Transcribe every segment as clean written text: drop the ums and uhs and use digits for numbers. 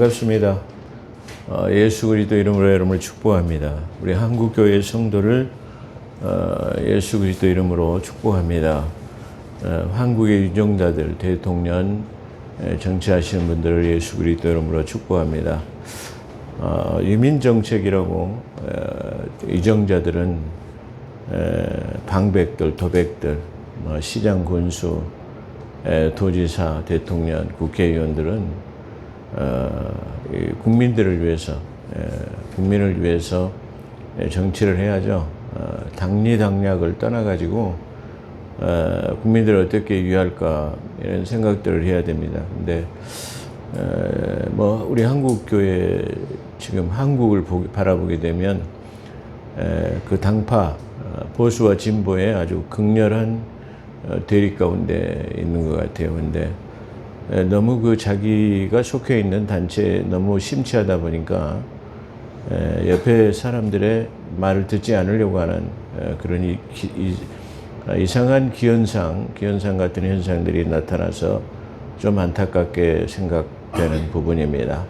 반갑습니다. 예수 그리스도 이름으로 여러분을 축복합니다. 우리 한국교회 성도를 예수 그리스도 이름으로 축복합니다. 한국의 유정자들, 대통령, 정치하시는 분들을 예수 그리스도 이름으로 축복합니다. 유민정책이라고 유정자들은 방백들, 도백들, 시장 군수, 도지사, 대통령, 국회의원들은 국민들을 위해서, 국민을 위해서 정치를 해야죠. 당리당략을 떠나가지고 국민들을 어떻게 위할까 이런 생각들을 해야 됩니다. 근데 우리 한국 교회 지금 한국을 바라보게 되면 그 당파 보수와 진보의 아주 극렬한 대립 가운데 있는 것 같아요. 근데 너무 그 자기가 속해 있는 단체에 너무 심취하다 보니까 옆에 사람들의 말을 듣지 않으려고 하는 그런 이상한 기현상 같은 현상들이 나타나서 좀 안타깝게 생각되는 부분입니다.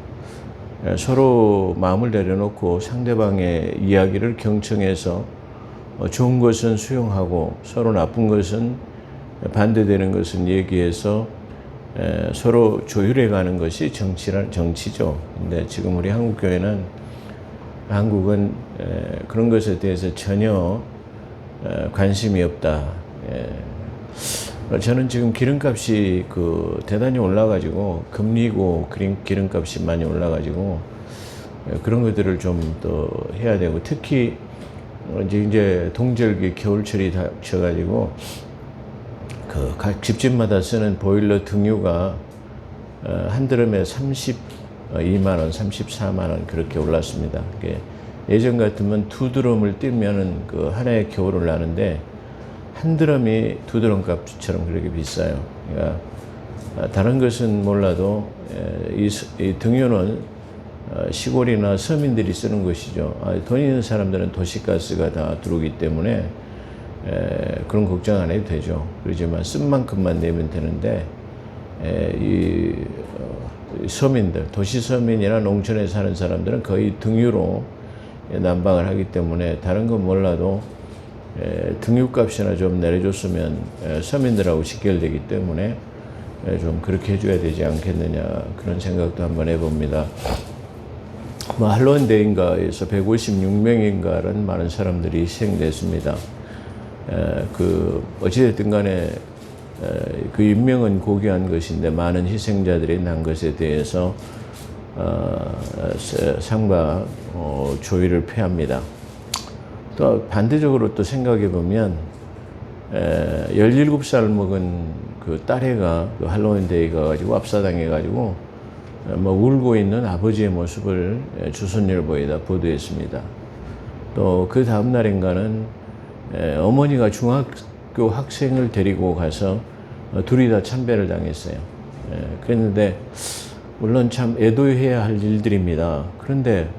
서로 마음을 내려놓고 상대방의 이야기를 경청해서 좋은 것은 수용하고 서로 나쁜 것은 반대되는 것은 얘기해서 서로 조율해 가는 것이 정치죠. 근데 지금 우리 한국은 그런 것에 대해서 전혀 관심이 없다. 저는 지금 기름값이 대단히 올라가지고 금리고 기름값이 많이 올라가지고 그런 것들을 좀 더 해야 되고, 특히 이제 동절기 겨울철이 닥쳐가지고 각 집집마다 쓰는 보일러 등유가 한 드럼에 32만 원, 34만 원 그렇게 올랐습니다. 예전 같으면 2드럼을 띄면은 한 해의 겨울을 나는데 한 드럼이 2드럼 값처럼 그렇게 비싸요. 그러니까 다른 것은 몰라도 이 등유는 시골이나 서민들이 쓰는 것이죠. 돈 있는 사람들은 도시가스가 다 들어오기 때문에 그런 걱정 안 해도 되죠. 그렇지만 쓴 만큼만 내면 되는데 서민들, 도시 서민이나 농촌에 사는 사람들은 거의 등유로 난방을 하기 때문에 다른 건 몰라도 등유값이나 좀 내려줬으면 서민들하고 직결되기 때문에 좀 그렇게 해줘야 되지 않겠느냐, 그런 생각도 한번 해봅니다. 할로윈데이인가에서 156명인가는 많은 사람들이 희생됐습니다. 어찌됐든 간에 그 인명은 고귀한 것인데 많은 희생자들이 난 것에 대해서 상바 조의를 표합니다. 또 반대적으로 또 생각해 보면 17살 먹은 그 딸애가 할로윈데이 가가지고 압사당해 가지고 울고 있는 아버지의 모습을 조선일보에다 보도했습니다. 또 그 다음 날인가는 어머니가 중학교 학생을 데리고 가서 둘이 다 참배를 당했어요. 그랬는데 물론 참 애도해야 할 일들입니다. 그런데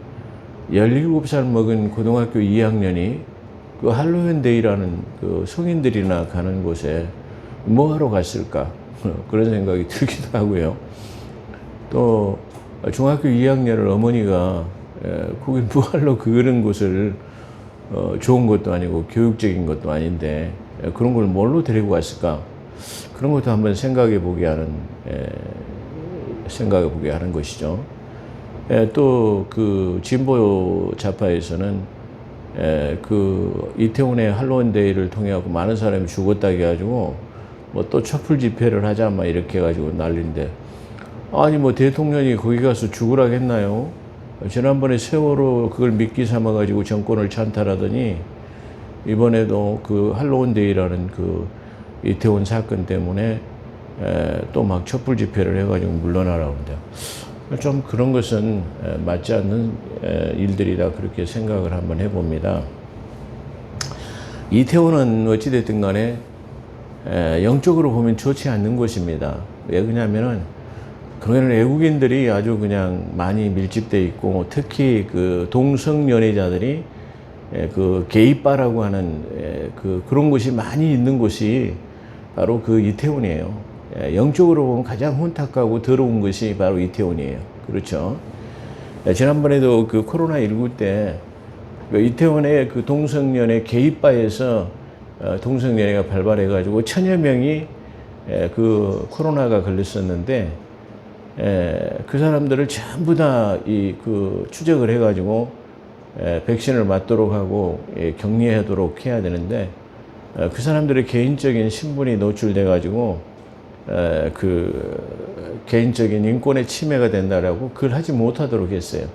17살 먹은 고등학교 2학년이 할로윈데이라는 성인들이나 가는 곳에 뭐하러 갔을까, 그런 생각이 들기도 하고요. 또 중학교 2학년을 어머니가 거기 뭐하러 그런 곳을 좋은 것도 아니고 교육적인 것도 아닌데 그런 걸 뭘로 데리고 갔을까, 그런 것도 한번 생각해 보게 하는 것이죠. 또 진보 좌파에서는 이태원의 할로윈데이를 통해 갖고 많은 사람이 죽었다 해가지고 또 촛불 집회를 하자 이렇게 해가지고 난리인데, 아니 대통령이 거기 가서 죽으라고 했나요? 지난번에 세월호 그걸 미끼 삼아가지고 정권을 찬탈하더니 이번에도 할로윈데이라는 이태원 사건 때문에 또 촛불 집회를 해가지고 물러나라고 합니다. 좀 그런 것은 맞지 않는 일들이다, 그렇게 생각을 한번 해봅니다. 이태원은 어찌됐든 간에 영적으로 보면 좋지 않는 곳입니다. 왜 그러냐면은 거기는 외국인들이 아주 그냥 많이 밀집돼 있고, 특히 동성 연애자들이 게이바라고 하는 그런 곳이 많이 있는 곳이 바로 이태원이에요. 영적으로 보면 가장 혼탁하고 더러운 것이 바로 이태원이에요. 그렇죠. 지난번에도 그 코로나19 때 이태원의 그 동성연애 게이바에서 동성연애가 발발해가지고 천여 명이 그 코로나가 걸렸었는데 그 사람들을 전부 다 그 추적을 해가지고 백신을 맞도록 하고 격리하도록 해야 되는데 그 사람들의 개인적인 신분이 노출돼가지고 그 개인적인 인권의 침해가 된다라고 그걸 하지 못하도록 했어요.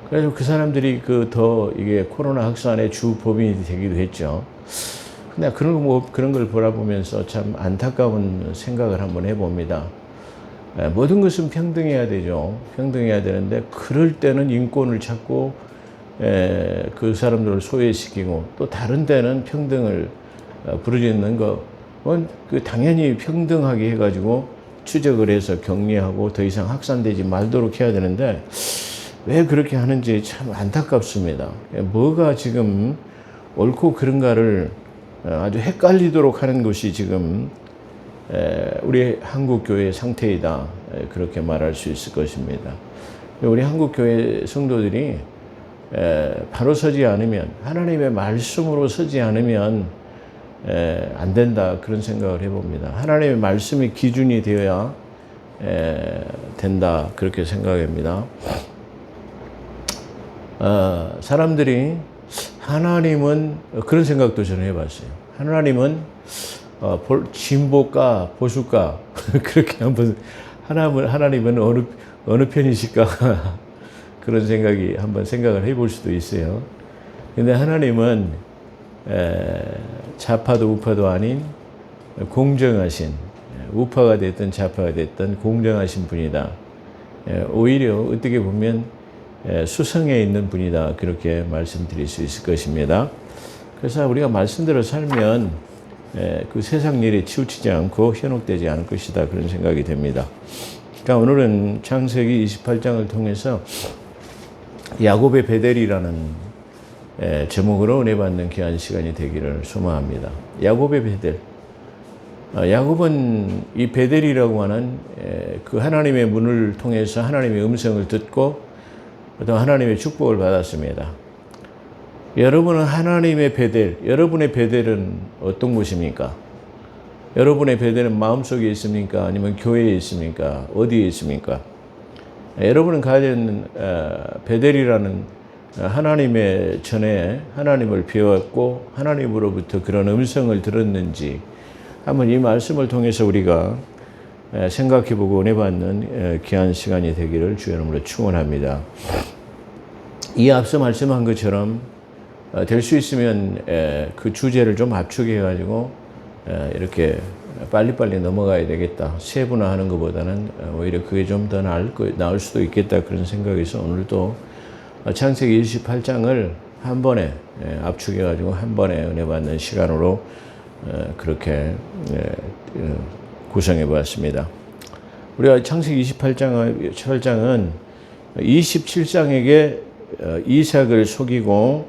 그래서 그 사람들이 더 이게 코로나 확산의 주 범인이 되기도 했죠. 근데 그런 걸 보라보면서 참 안타까운 생각을 한번 해봅니다. 모든 것은 평등해야 되죠. 평등해야 되는데 그럴 때는 인권을 찾고 그 사람들을 소외시키고 또 다른 때는 평등을 부르짖는 건 당연히 평등하게 해가지고 추적을 해서 격리하고 더 이상 확산되지 말도록 해야 되는데 왜 그렇게 하는지 참 안타깝습니다. 뭐가 지금 옳고 그른가를 아주 헷갈리도록 하는 것이 지금 우리 한국교회의 상태이다. 그렇게 말할 수 있을 것입니다. 우리 한국교회 성도들이 바로 서지 않으면, 하나님의 말씀으로 서지 않으면 안 된다. 그런 생각을 해봅니다. 하나님의 말씀이 기준이 되어야 된다. 그렇게 생각합니다. 사람들이 하나님은 그런 생각도 저는 해봤어요. 하나님은 진보가 보수가 그렇게 한번 하나님은 어느 편이실까 그런 생각이 한번 생각을 해볼 수도 있어요. 근데 하나님은 좌파도 우파도 아닌 공정하신, 우파가 됐든 좌파가 됐든 공정하신 분이다. 오히려 어떻게 보면 수성에 있는 분이다. 그렇게 말씀드릴 수 있을 것입니다. 그래서 우리가 말씀대로 살면 그 세상 일에 치우치지 않고 현혹되지 않을 것이다. 그런 생각이 됩니다. 그러니까 오늘은 창세기 28장을 통해서 야곱의 베델이라는 제목으로 은혜 받는 귀한 시간이 되기를 소망합니다. 야곱의 베델. 야곱은 이 베델이라고 하는 그 하나님의 문을 통해서 하나님의 음성을 듣고 또 하나님의 축복을 받았습니다. 여러분은 하나님의 베델, 여러분의 베델은 어떤 곳입니까? 여러분의 베델은 마음속에 있습니까? 아니면 교회에 있습니까? 어디에 있습니까? 여러분은 가진 베델이라는 하나님의 전에 하나님을 배웠고 하나님으로부터 그런 음성을 들었는지 한번 이 말씀을 통해서 우리가 생각해보고 은혜 받는 귀한 시간이 되기를 주의 이름으로 축원합니다. 이 앞서 말씀한 것처럼 될 수 있으면 그 주제를 좀 압축해가지고 이렇게 빨리빨리 넘어가야 되겠다. 세분화하는 것보다는 오히려 그게 좀 더 나을 수도 있겠다. 그런 생각에서 오늘도 창세기 28장을 한 번에 압축해가지고 한 번에 은혜 받는 시간으로 그렇게 구성해 보았습니다. 우리가 창세기 28장은 27장에게 이삭을 속였죠.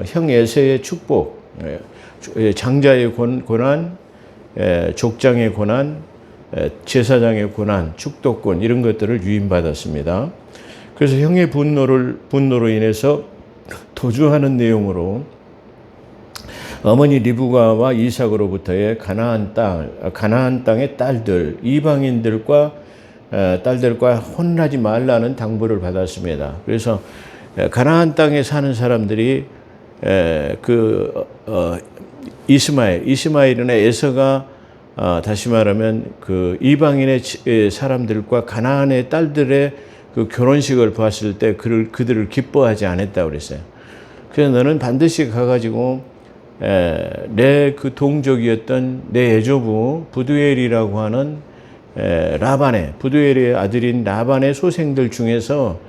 형 에서의 축복, 장자의 고난, 족장의 고난, 제사장의 고난, 축도권 이런 것들을 유인받았습니다. 그래서 형의 분노로 인해서 도주하는 내용으로 어머니 리브가와 이삭으로부터의 가나안 땅의 딸들, 이방인들과 딸들과 혼나지 말라는 당부를 받았습니다. 그래서 가나안 땅에 사는 사람들이 이스마엘이나 에서가 다시 말하면 그 이방인의 사람들과 가나안의 딸들의 그 결혼식을 봤을 때 그들을 기뻐하지 않았다고 그랬어요. 그래서 너는 반드시 가가지고 내 그 동족이었던 내 애조부 부두엘이라고 하는 부두엘의 아들인 라반의 소생들 중에서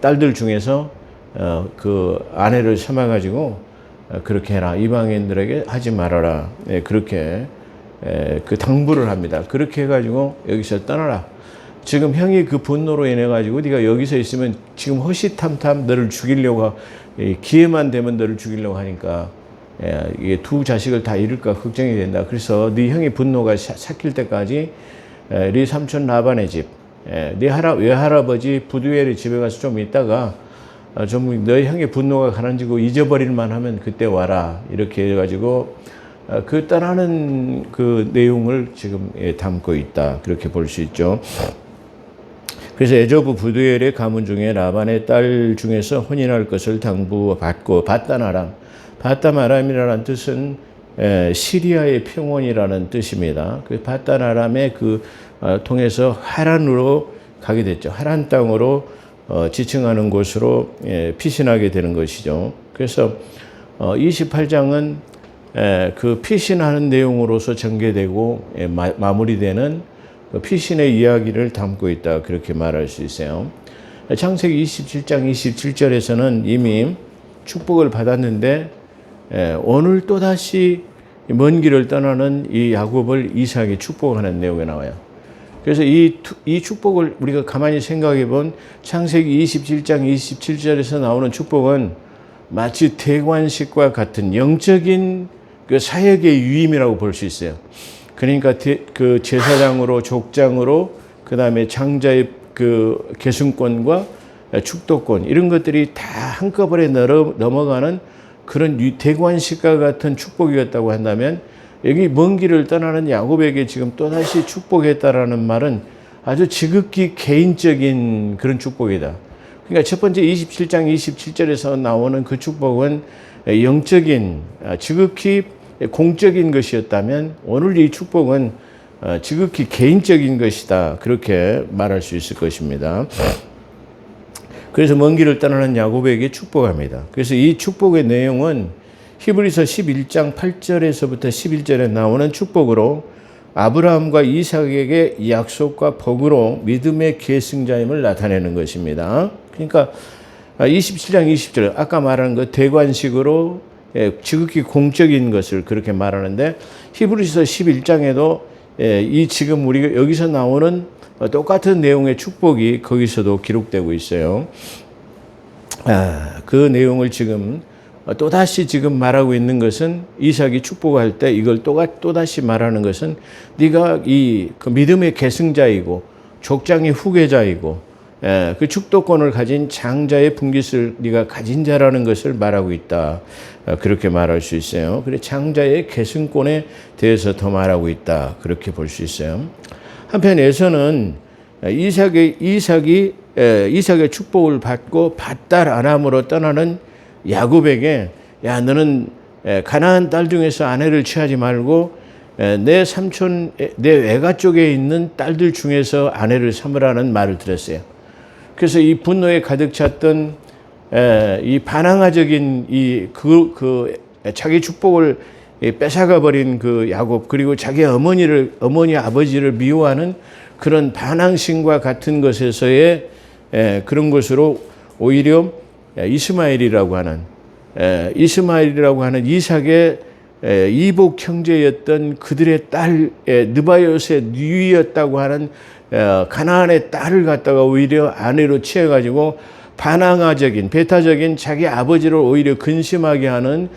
딸들 중에서 그 아내를 삼아가지고 그렇게 해라. 이방인들에게 하지 말아라. 그렇게 그 당부를 합니다. 그렇게 해가지고 여기서 떠나라. 지금 형이 그 분노로 인해 가지고 네가 여기서 있으면 지금 허시탐탐 너를 죽이려고 기회만 되면 너를 죽이려고 하니까 이게 두 자식을 다 잃을까 걱정이 된다. 그래서 네 형의 분노가 삭힐 때까지 네 삼촌 라반의 집, 네 외할아버지 부두엘의 집에 가서 좀 있다가 좀 너희 형의 분노가 가라앉고 잊어버릴만 하면 그때 와라. 이렇게 해가지고 그 떠나는 그 내용을 지금 담고 있다. 그렇게 볼 수 있죠. 그래서 에조부 부두엘의 가문 중에 라반의 딸 중에서 혼인할 것을 당부받고 바단 아람이라는 뜻은 시리아의 평원이라는 뜻입니다. 그 바단 아람의 통해서 하란으로 가게 됐죠. 하란 땅으로 지칭하는 곳으로 피신하게 되는 것이죠. 그래서 28장은 그 피신하는 내용으로서 전개되고 마무리되는 피신의 이야기를 담고 있다. 그렇게 말할 수 있어요. 창세기 27장 27절에서는 이미 축복을 받았는데 오늘 또다시 먼 길을 떠나는 이 야곱을 이삭이 축복하는 내용이 나와요. 그래서 이 축복을 우리가 가만히 생각해 본 창세기 27장 27절에서 나오는 축복은 마치 대관식과 같은 영적인 그 사역의 유임이라고 볼 수 있어요. 그러니까 그 제사장으로 족장으로 그다음에 장자의 그 계승권과 축도권 이런 것들이 다 한꺼번에 넘어가는 그런 대관식과 같은 축복이었다고 한다면 여기 먼 길을 떠나는 야곱에게 지금 또다시 축복했다라는 말은 아주 지극히 개인적인 그런 축복이다. 그러니까 첫 번째 27장 27절에서 나오는 그 축복은 영적인 지극히 공적인 것이었다면 오늘 이 축복은 지극히 개인적인 것이다. 그렇게 말할 수 있을 것입니다. 그래서 먼 길을 떠나는 야곱에게 축복합니다. 그래서 이 축복의 내용은 히브리서 11장 8절에서부터 11절에 나오는 축복으로 아브라함과 이삭에게 약속과 복으로 믿음의 계승자임을 나타내는 것입니다. 그러니까 27장 20절 아까 말한 그 대관식으로 지극히 공적인 것을 그렇게 말하는데 히브리서 11장에도 이 지금 우리가 여기서 나오는 똑같은 내용의 축복이 거기서도 기록되고 있어요. 그 내용을 지금 또다시 지금 말하고 있는 것은 이삭이 축복할 때 이걸 또다시 말하는 것은 네가 그 믿음의 계승자이고 족장의 후계자이고 그 축도권을 가진 장자의 분깃을 네가 가진 자라는 것을 말하고 있다. 그렇게 말할 수 있어요. 그래 장자의 계승권에 대해서 더 말하고 있다. 그렇게 볼 수 있어요. 한편에서는 이삭의 축복을 받고 밧달 아람으로 떠나는 야곱에게 야 너는 가나안 딸 중에서 아내를 취하지 말고 내 삼촌 내 외가 쪽에 있는 딸들 중에서 아내를 삼으라는 말을 들었어요. 그래서 이 분노에 가득 찼던 이 반항아적인 자기 축복을 뺏어가 버린 그 야곱 그리고 자기 어머니 아버지를 미워하는 그런 반항심과 같은 것에서의 그런 것으로 오히려 이스마엘이라고 하는 이삭의 이복 형제였던 그들의 딸 느바요스의 누이였다고 하는 가나안의 딸을 갖다가 오히려 아내로 취해가지고 반항아적인 배타적인 자기 아버지를 오히려 근심하게 하는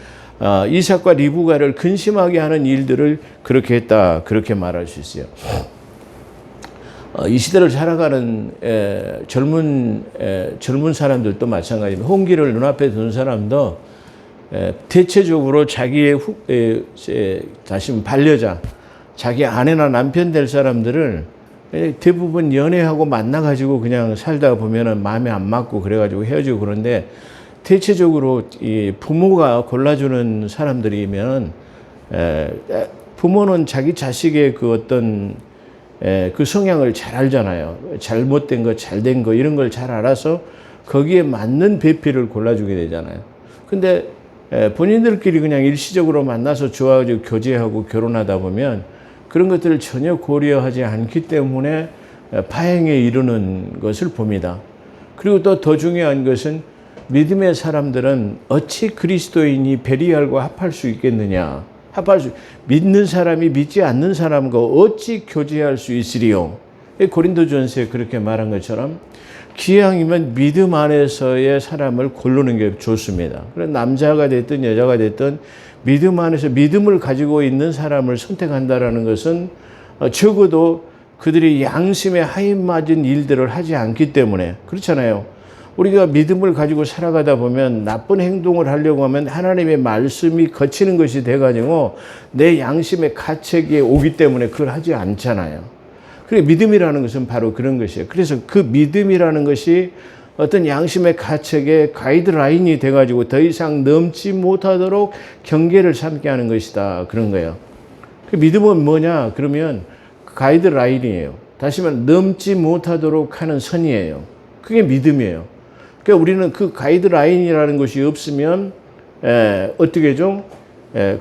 이삭과 리브가를 근심하게 하는 일들을 그렇게 했다. 그렇게 말할 수 있어요. 이 시대를 살아가는 젊은 사람들도 마찬가지입니다. 홍기를 눈앞에 둔 사람도 대체적으로 자기의 다시 반려자, 자기 아내나 남편 될 사람들을 대부분 연애하고 만나가지고 그냥 살다 보면은 마음에 안 맞고 그래가지고 헤어지고 그런데 대체적으로 이 부모가 골라주는 사람들이면 부모는 자기 자식의 그 어떤 그 성향을 잘 알잖아요. 잘못된 거, 잘된 거 이런 걸 잘 알아서 거기에 맞는 배필을 골라주게 되잖아요. 근데 본인들끼리 그냥 일시적으로 만나서 좋아가지고 교제하고 결혼하다 보면 그런 것들을 전혀 고려하지 않기 때문에 파행에 이르는 것을 봅니다. 그리고 또 더 중요한 것은 믿음의 사람들은 어찌 그리스도인이 베리알과 합할 수 있겠느냐. 믿는 사람이 믿지 않는 사람과 어찌 교제할 수 있으리요. 고린도전서에 그렇게 말한 것처럼 기왕이면 믿음 안에서의 사람을 고르는 게 좋습니다. 그래서 남자가 됐든 여자가 됐든 믿음 안에서 믿음을 가지고 있는 사람을 선택한다라는 것은 적어도 그들이 양심에 하인맞은 일들을 하지 않기 때문에 그렇잖아요. 우리가 믿음을 가지고 살아가다 보면 나쁜 행동을 하려고 하면 하나님의 말씀이 거치는 것이 돼가지고 내 양심의 가책이 오기 때문에 그걸 하지 않잖아요. 그래 믿음이라는 것은 바로 그런 것이에요. 그래서 그 믿음이라는 것이 어떤 양심의 가책의 가이드라인이 돼가지고 더 이상 넘지 못하도록 경계를 삼게 하는 것이다. 그런 거예요. 그 믿음은 뭐냐? 그러면 가이드라인이에요. 다시 말하면 넘지 못하도록 하는 선이에요. 그게 믿음이에요. 그러니까 우리는 그 가이드라인이라는 것이 없으면 어떻게 죠?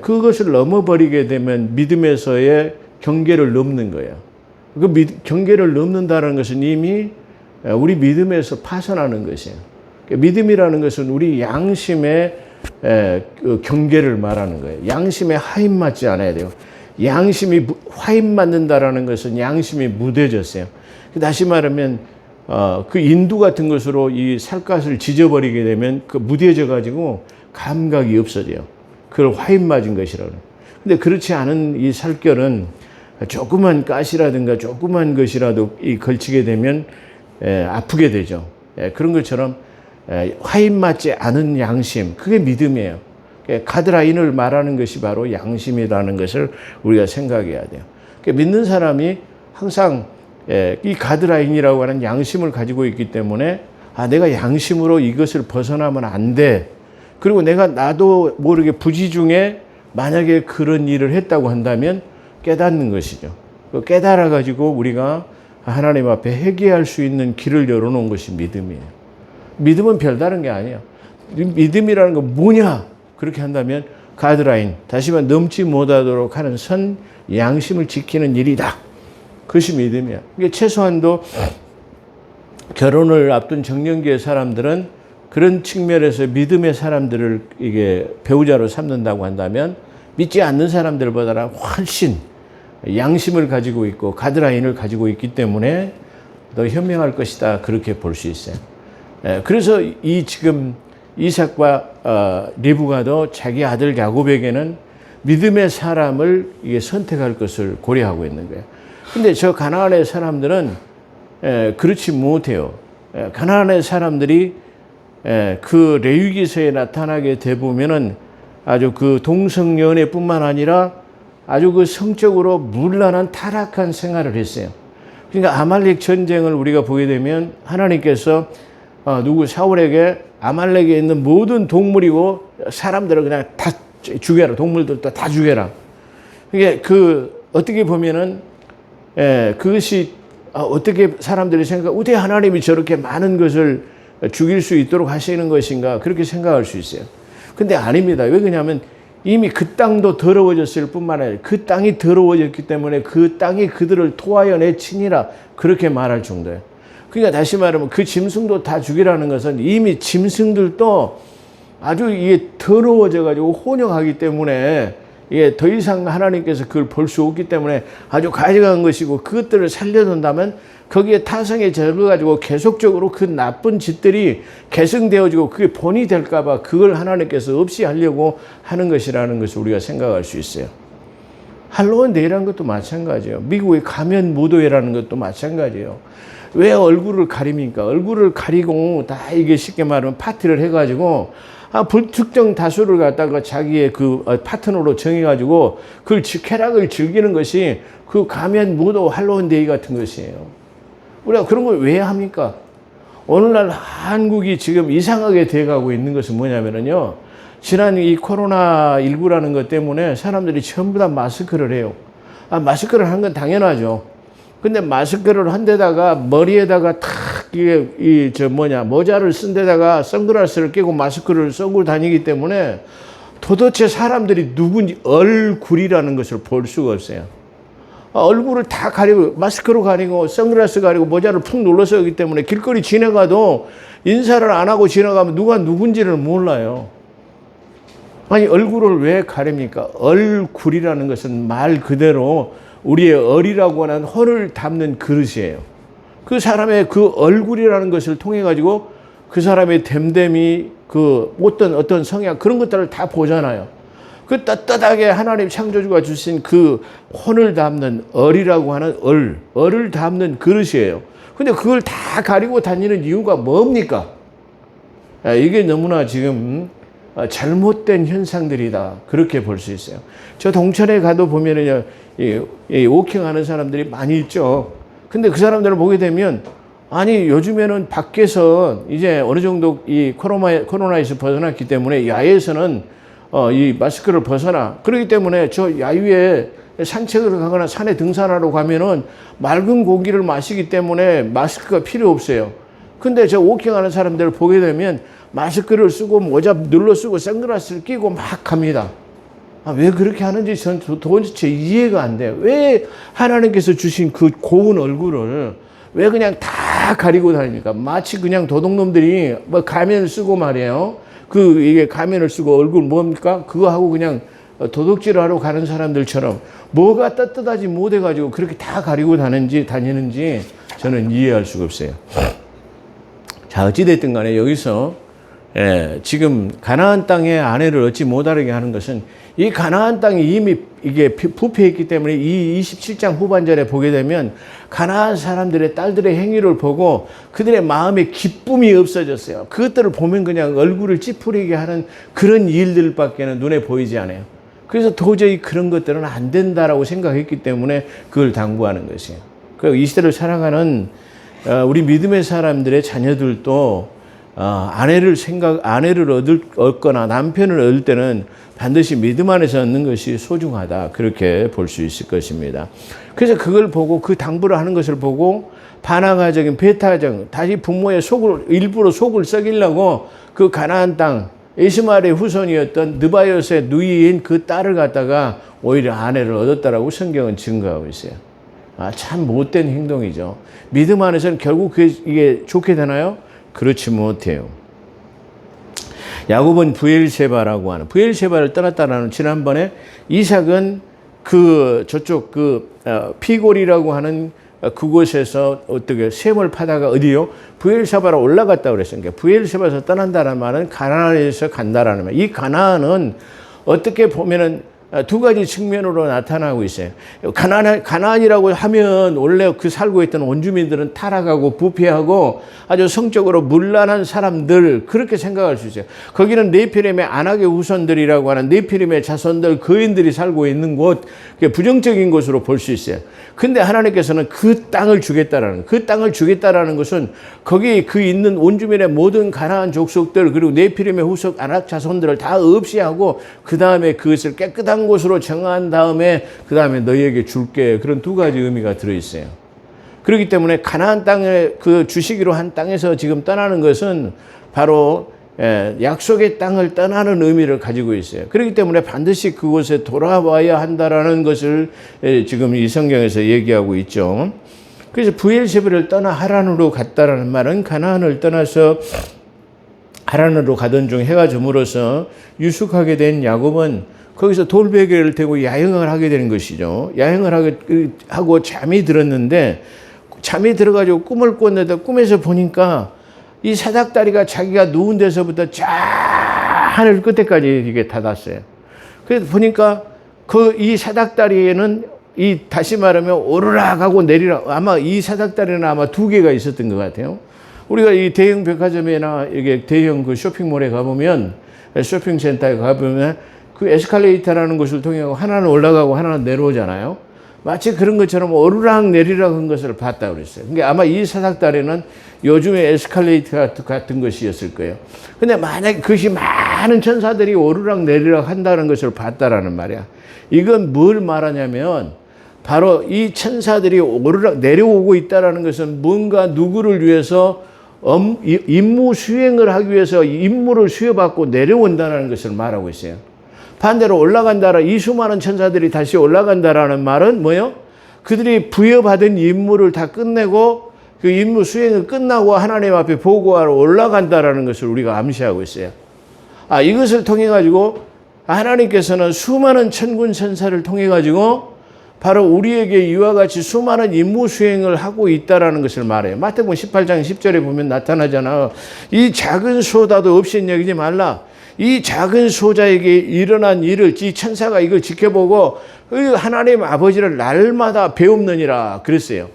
그것을 넘어버리게 되면 믿음에서의 경계를 넘는 거예요. 그 경계를 넘는다는 것은 이미 우리 믿음에서 파산하는 것이에요. 그러니까 믿음이라는 것은 우리 양심의 그 경계를 말하는 거예요. 양심에 하인맞지 않아야 돼요. 양심이 하인맞는다라는 것은 양심이 무뎌졌어요. 다시 말하면 그 인두 같은 것으로 이 살갗을 지져버리게 되면 그 무뎌져 가지고 감각이 없어져요. 그걸 화인 맞은 것이라고. 근데 그렇지 않은 이 살결은 조그만 가시라든가 조그만 것이라도 이 걸치게 되면 아프게 되죠. 그런 것처럼 화인 맞지 않은 양심, 그게 믿음이에요. 가드라인을 말하는 것이 바로 양심이라는 것을 우리가 생각해야 돼요. 믿는 사람이 항상 이 가드라인이라고 하는 양심을 가지고 있기 때문에 내가 양심으로 이것을 벗어나면 안 돼. 그리고 나도 모르게 부지 중에 만약에 그런 일을 했다고 한다면 깨닫는 것이죠. 깨달아 가지고 우리가 하나님 앞에 회개할 수 있는 길을 열어놓은 것이 믿음이에요. 믿음은 별다른 게 아니에요. 믿음이라는 건 뭐냐? 그렇게 한다면 가드라인, 다시 말해 넘지 못하도록 하는 선, 양심을 지키는 일이다. 그것이 믿음이야. 이게 최소한도 결혼을 앞둔 정년기의 사람들은 그런 측면에서 믿음의 사람들을 이게 배우자로 삼는다고 한다면 믿지 않는 사람들보다는 훨씬 양심을 가지고 있고 가드라인을 가지고 있기 때문에 더 현명할 것이다. 그렇게 볼 수 있어요. 그래서 지금 이삭과 리브가도 자기 아들 야곱에게는 믿음의 사람을 이게 선택할 것을 고려하고 있는 거예요. 근데 저 가나안의 사람들은 그렇지 못해요. 가나안의 사람들이 그 레위기서에 나타나게 돼 보면은 아주 그 동성연애뿐만 아니라 아주 그 성적으로 문란한 타락한 생활을 했어요. 그러니까 아말렉 전쟁을 우리가 보게 되면 하나님께서 사울에게 아말렉에 있는 모든 동물이고 사람들을 그냥 다 죽여라. 동물들도 다 죽여라. 이게 어떻게 보면은 그것이 어떻게 사람들이 어떻게 하나님이 저렇게 많은 것을 죽일 수 있도록 하시는 것인가 그렇게 생각할 수 있어요. 근데 아닙니다. 왜 그러냐면 이미 그 땅도 더러워졌을 뿐만 아니라 그 땅이 더러워졌기 때문에 그 땅이 그들을 토하여 내 친이라 그렇게 말할 정도예요. 그러니까 다시 말하면 그 짐승도 다 죽이라는 것은 이미 짐승들도 아주 이게 더러워져 가지고 혼역하기 때문에 이게 더 이상 하나님께서 그걸 볼 수 없기 때문에 아주 가증한 것이고 그것들을 살려둔다면 거기에 타성에 적어가지고 계속적으로 그 나쁜 짓들이 계승되어지고 그게 본이 될까봐 그걸 하나님께서 없이 하려고 하는 것이라는 것을 우리가 생각할 수 있어요. 할로윈데이라는 것도 마찬가지예요. 미국의 가면 무도회라는 것도 마찬가지예요. 왜 얼굴을 가립니까? 얼굴을 가리고 다 이게 쉽게 말하면 파티를 해가지고 불특정 다수를 갖다가 자기의 그 파트너로 정해가지고 그 쾌락을 즐기는 것이 그 가면 무도 할로윈데이 같은 것이에요. 우리가 그런 걸 왜 합니까? 오늘날 한국이 지금 이상하게 돼가고 있는 것은 뭐냐면요. 지난 이 코로나19라는 것 때문에 사람들이 전부 다 마스크를 해요. 마스크를 하는 건 당연하죠. 근데 마스크를 한 데다가 머리에다가 탁 모자를 쓴 데다가 선글라스를 끼고 마스크를 쓰고 다니기 때문에 도대체 사람들이 누군지 얼굴이라는 것을 볼 수가 없어요. 얼굴을 다 가리고 마스크로 가리고 선글라스 가리고 모자를 푹 눌러서 하기 때문에 길거리 지나가도 인사를 안 하고 지나가면 누가 누군지를 몰라요. 아니 얼굴을 왜 가립니까? 얼굴이라는 것은 말 그대로 우리의 얼이라고 하는 hor을 담는 그릇이에요. 그 사람의 그 얼굴이라는 것을 통해 가지고 그 사람의 됨됨이 어떤 성향 그런 것들을 다 보잖아요. 그 떳떳하게 하나님 창조주가 주신 그 혼을 담는 얼이라고 하는 얼을 담는 그릇이에요. 근데 그걸 다 가리고 다니는 이유가 뭡니까? 이게 너무나 지금 잘못된 현상들이다. 그렇게 볼 수 있어요. 저 동천에 가도 보면은요, 워킹하는 사람들이 많이 있죠. 근데 그 사람들을 보게 되면, 아니, 요즘에는 밖에서 이제 어느 정도 이 코로나에서 벗어났기 때문에 야외에서는 이 마스크를 벗어나. 그렇기 때문에 저 야유에 산책을 가거나 산에 등산하러 가면은 맑은 공기를 마시기 때문에 마스크가 필요 없어요. 근데 저 워킹하는 사람들을 보게 되면 마스크를 쓰고 모자 눌러 쓰고 선글라스를 끼고 막 갑니다. 왜 그렇게 하는지 전 도대체 이해가 안 돼요. 왜 하나님께서 주신 그 고운 얼굴을 왜 그냥 다 가리고 다닙니까? 마치 그냥 도둑놈들이 뭐 가면을 쓰고 말이에요. 이게 가면을 쓰고 얼굴 뭡니까? 그거 하고 그냥 도둑질 하러 가는 사람들처럼 뭐가 떳떳하지 못해가지고 그렇게 다 가리고 다니는지 저는 이해할 수가 없어요. 자, 어찌됐든 간에 여기서 지금 가나안 땅의 아내를 얻지 못하게 하는 것은 이 가나안 땅이 이미 이게 부패했기 때문에 이 27장 후반절에 보게 되면 가나안 사람들의 딸들의 행위를 보고 그들의 마음에 기쁨이 없어졌어요. 그것들을 보면 그냥 얼굴을 찌푸리게 하는 그런 일들밖에는 눈에 보이지 않아요. 그래서 도저히 그런 것들은 안 된다라고 생각했기 때문에 그걸 당부하는 것이에요. 그 이 시대를 살아가는 우리 믿음의 사람들의 자녀들도 아내를 얻거나 남편을 얻을 때는 반드시 믿음 안에서 얻는 것이 소중하다. 그렇게 볼 수 있을 것입니다. 그래서 그걸 보고 그 당부를 하는 것을 보고 반항아적인 배타적 다시 부모의 일부러 속을 썩이려고 그 가나안 땅 이스마엘의 후손이었던 느바요스의 누이인 그 딸을 갖다가 오히려 아내를 얻었다라고 성경은 증거하고 있어요. 참 못된 행동이죠. 믿음 안에서는 결국 이게 좋게 되나요? 그렇지 못해요. 야곱은 부엘세바라고 하는 부엘세바를 떠났다라는 지난번에 이삭은 저쪽 피골이라고 하는 그곳에서 어떻게 셈을 파다가 어디요? 부엘세바로 올라갔다고 그랬어요. 그러니까 부엘세바에서 떠난다는 말은 가나안에서 간다라는 말. 이 가나안은 어떻게 보면은 두 가지 측면으로 나타나고 있어요. 가나안이라고 하면 원래 그 살고 있던 원주민들은 타락하고 부패하고 아주 성적으로 문란한 사람들 그렇게 생각할 수 있어요. 거기는 네피림의 아낙의 후손들이라고 하는 네피림의 자손들 거인들이 살고 있는 곳, 부정적인 곳으로 볼 수 있어요. 근데 하나님께서는 그 땅을 주겠다라는 것은 거기 있는 원주민의 모든 가나안 족속들 그리고 네피림의 후손 아낙 자손들을 다 없이하고 그 다음에 그것을 깨끗한 곳으로 정한 다음에 그 다음에 너희에게 줄게. 그런 두 가지 의미가 들어있어요. 그렇기 때문에 가나안 땅에 그 주시기로 한 땅에서 지금 떠나는 것은 바로 약속의 땅을 떠나는 의미를 가지고 있어요. 그렇기 때문에 반드시 그곳에 돌아와야 한다라는 것을 지금 이 성경에서 얘기하고 있죠. 그래서 부엘세바를 떠나 하란으로 갔다라는 말은 가나안을 떠나서 하란으로 가던 중 해가 저물어서 유숙하게 된 야곱은 거기서 돌베개를 대고 야영을 하게 되는 것이죠. 야영을 하고 잠이 들었는데 잠이 들어가지고 꿈을 꿨는데 꿈에서 보니까 이 사닥다리가 자기가 누운 데서부터 쫙 하늘 끝에까지 이게 닿았어요. 그래서 보니까 이 사닥다리에는 다시 말하면 오르락하고 내리락 아마 이 사닥다리는 아마 두 개가 있었던 것 같아요. 우리가 이 대형 백화점이나 이게 대형 그 쇼핑몰에 가보면 쇼핑센터에 가보면 그 에스컬레이터라는 것을 통해 하나는 올라가고 하나는 내려오잖아요. 마치 그런 것처럼 오르락 내리락 한 것을 봤다고 그랬어요. 그러니까 아마 이 사닥다리는 요즘의 에스컬레이터 같은 것이었을 거예요. 근데 만약에 그것이 많은 천사들이 오르락 내리락 한다는 것을 봤다라는 말이야. 이건 뭘 말하냐면 바로 이 천사들이 오르락 내려오고 있다라는 것은 뭔가 누구를 위해서 임무 수행을 하기 위해서 임무를 수여받고 내려온다는 것을 말하고 있어요. 반대로 이 수많은 천사들이 다시 올라간다라는 말은 뭐예요? 그들이 부여받은 임무를 다 끝내고 그 임무 수행을 끝나고 하나님 앞에 보고하러 올라간다라는 것을 우리가 암시하고 있어요. 이것을 통해 가지고 하나님께서는 수많은 천군 천사를 통해 가지고 바로 우리에게 이와 같이 수많은 임무 수행을 하고 있다라는 것을 말해요. 마태복음 18장 10절에 보면 나타나잖아. 이 작은 소다도 없이 여기지 말라. 이 작은 소자에게 일어난 일을 이 천사가 이걸 지켜보고 하나님 아버지를 날마다 배웁느니라 그랬어요.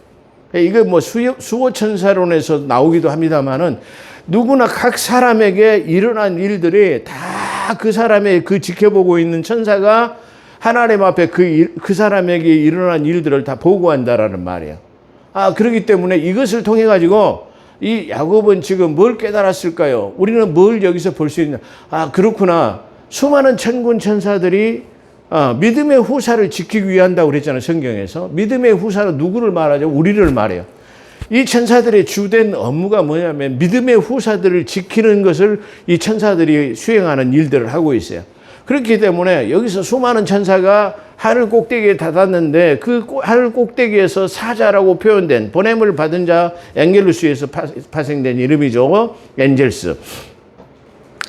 이거 뭐 수호 천사론에서 나오기도 합니다만은 누구나 각 사람에게 일어난 일들이 다 그 사람의 그 지켜보고 있는 천사가 하나님 앞에 그 사람에게 일어난 일들을 다 보고한다라는 말이에요. 그렇기 때문에 이것을 통해 가지고 이 야곱은 지금 뭘 깨달았을까요? 우리는 뭘 여기서 볼 수 있냐? 그렇구나. 수많은 천군 천사들이 믿음의 후사를 지키기 위한다고 그랬잖아요. 성경에서. 믿음의 후사는 누구를 말하죠? 우리를 말해요. 이 천사들의 주된 업무가 뭐냐면 믿음의 후사들을 지키는 것을 이 천사들이 수행하는 일들을 하고 있어요. 그렇기 때문에 여기서 수많은 천사가 하늘 꼭대기에 닿았는데 그 하늘 꼭대기에서 사자라고 표현된 보냄을 받은 자 엔겔루스에서 파생된 이름이죠. 엔젤스.